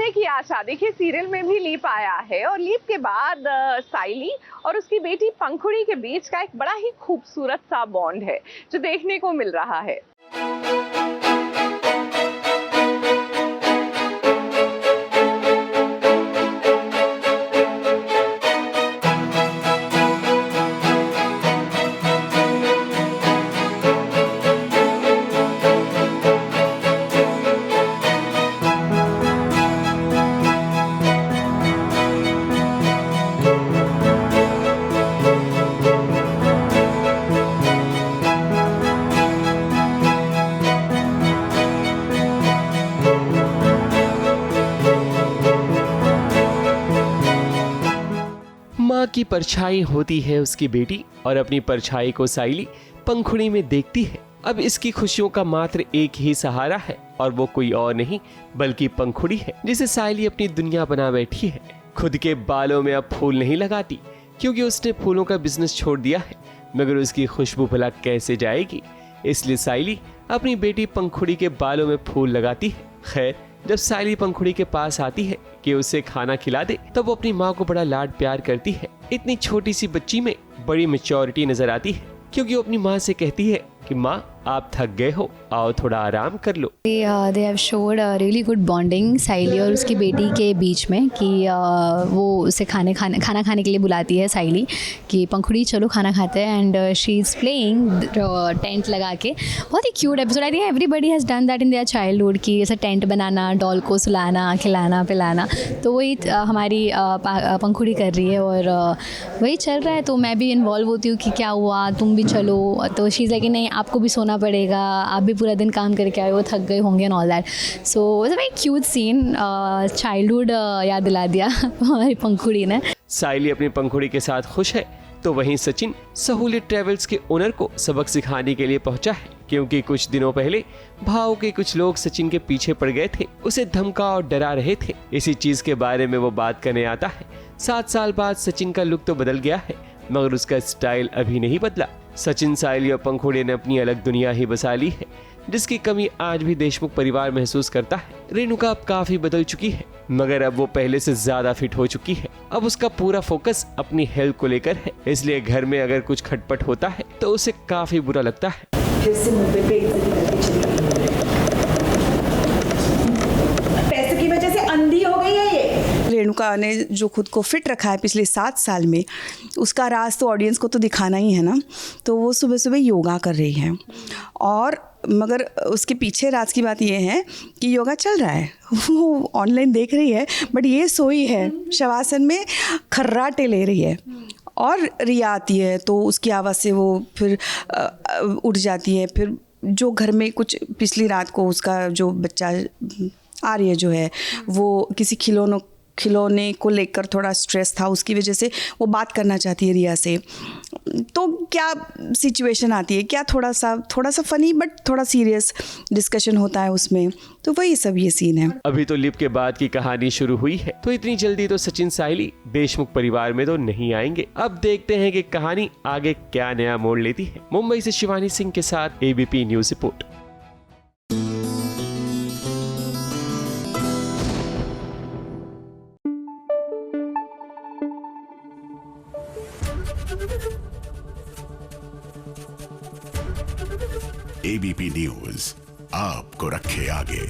रहने की आशा। देखिए सीरियल में भी लीप आया है और लीप के बाद साइली और उसकी बेटी पंखुड़ी के बीच का एक बड़ा ही खूबसूरत सा बॉन्ड है जो देखने को मिल रहा है। माँ की परछाई होती है उसकी बेटी और अपनी परछाई को साइली पंखुड़ी में देखती है। अब इसकी खुशियों का मात्र एक ही सहारा है और वो कोई और नहीं बल्कि पंखुड़ी है, जिसे साइली अपनी दुनिया बना बैठी है। खुद के बालों में अब फूल नहीं लगाती क्योंकि उसने फूलों का बिजनेस छोड़ दिया है, मगर उसकी खुशबू भला कैसे जाएगी, इसलिए साइली अपनी बेटी पंखुड़ी के बालों में फूल लगाती है। खैर, जब साइली पंखुड़ी के पास आती है कि उसे खाना खिला दे, तब वो अपनी माँ को बड़ा लाड प्यार करती है। इतनी छोटी सी बच्ची में बड़ी मैच्योरिटी नजर आती है क्योंकि वो अपनी माँ से कहती है कि माँ आप थक गए हो, आओ थोड़ा आराम कर लो। They have showed really good bonding Saili और उसकी बेटी के बीच में कि वो उसे खाना खाने के लिए बुलाती है साइली कि पंखुड़ी चलो खाना खाते हैं, and she is playing tent लगा के। बहुत ही cute episode. I think everybody has done that in their childhood कि ऐसा टेंट बनाना, डॉल को सुलाना, खिलाना पिलाना। तो वही हमारी पंखुड़ी कर रही है और वही चल रहा है। तो मैं भी इन्वॉल्व होती हूँ कि क्या हुआ, तुम भी चलो। तो शी इज़ लाइक नहीं आपको भी सोना पड़ेगा, आप भी पूरा दिन काम करके आए हो, थक गए होंगे and all that. So it's a very cute scene. Childhood याद दिला दिया हमारी पंखुड़ी ने। साइली अपनी पंखुड़ी के साथ खुश है तो वहीं सचिन सहूलियत ट्रेवल्स के ओनर को सबक सिखाने के लिए पहुंचा है क्योंकि कुछ दिनों पहले भाव के कुछ लोग सचिन के पीछे पड़ गए थे, उसे धमका और डरा रहे थे। इसी चीज के बारे में वो बात करने आता है। 7 साल बाद सचिन का लुक तो बदल गया है मगर उसका स्टाइल अभी नहीं बदला। सचिन, साइली और पंखुड़ी ने अपनी अलग दुनिया ही बसा ली है जिसकी कमी आज भी देशमुख परिवार महसूस करता है। रेणुका अब काफी बदल चुकी है मगर अब वो पहले से ज्यादा फिट हो चुकी है। अब उसका पूरा फोकस अपनी हेल्थ को लेकर है, इसलिए घर में अगर कुछ खटपट होता है तो उसे काफी बुरा लगता है। पैसे की वजह से अंधी हो गई है ये। रेणुका ने जो खुद को फिट रखा है पिछले 7 साल में, उसका राज तो ऑडियंस को तो दिखाना ही है ना। तो वो सुबह सुबह योगा कर रही है और मगर उसके पीछे राज की बात ये है कि योगा चल रहा है, वो ऑनलाइन देख रही है, बट ये सोई है शवासन में, खर्राटे ले रही है। और रिया आती है तो उसकी आवाज़ से वो फिर उठ जाती है। फिर जो घर में कुछ पिछली रात को उसका जो बच्चा आर्य जो है वो किसी खिलौने को लेकर थोड़ा स्ट्रेस था, उसकी वजह से वो बात करना चाहती है रिया से। तो क्या सिचुएशन आती है, क्या थोड़ा सा फनी बट थोड़ा सीरियस डिस्कशन होता है उसमें। तो वही सब ये सीन है। अभी तो लिप के बाद की कहानी शुरू हुई है तो इतनी जल्दी तो सचिन साइली देशमुख परिवार में तो नहीं आएंगे। अब देखते हैं कि कहानी आगे क्या नया मोड़ लेती है। मुंबई से शिवानी सिंह के साथ ABP news report. ABP news आपको रखे आगे।